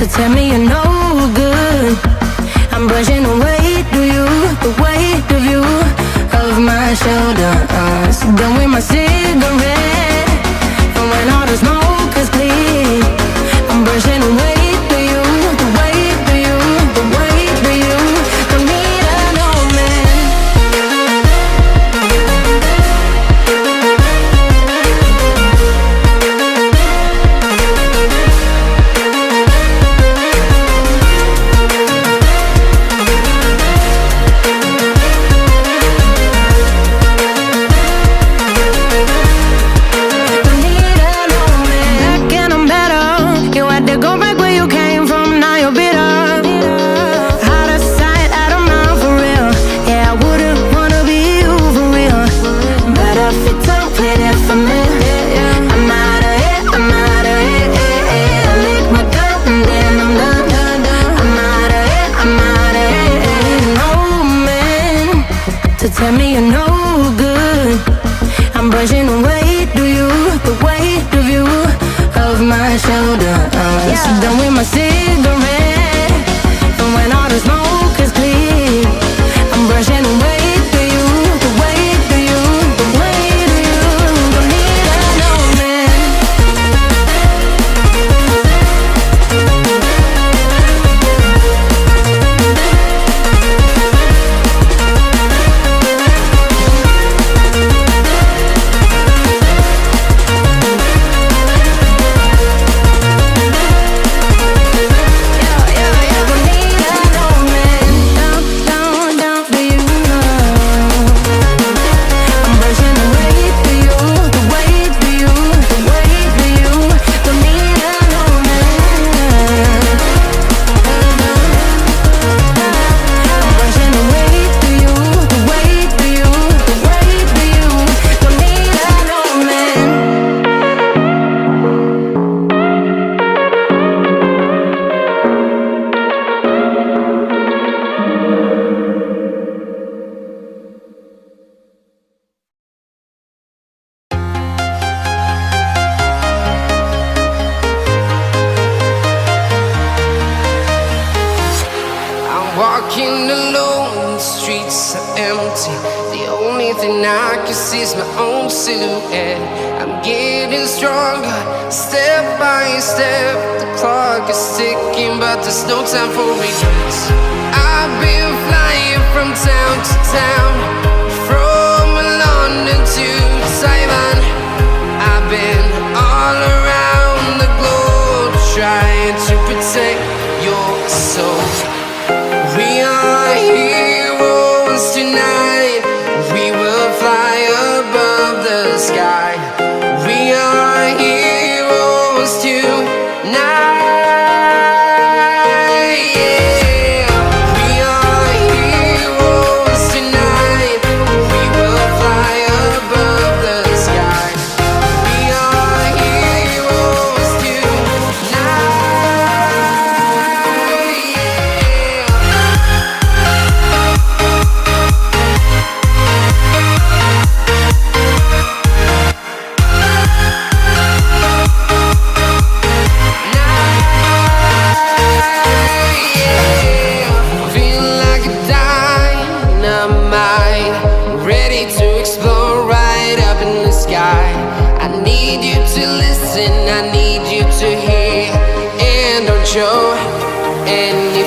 tell me you're no good. I'm brushing the weight of you, the weight of you, of my shoulders. Done with my cigarette, and when all the smoke is clear, I'm brushing the weight of you, the weight of you, the weight of you. Don't need an old man. Tell me you're no good. I'm brushing the weight of you, the weight of you, of my shoulders. Done with my cigarette, and when all the smoke is clear, I'm brushing the weight of you, the weight of you, the weight of you. Don't need an old man. Walking alone, the streets are empty. The only thing I can see is my own silhouette. I'm getting stronger, step by step. The clock is ticking, but there's no time for regrets. I've been flying from town to town, from London to Taiwan. I've been all around the globe, trying to protect your soul. We are heroes tonight. We will fly above the sky. We are heroes tonight. Yeah. We are heroes tonight. We will fly above the sky. We are heroes tonight. I need you to hear, and don't show any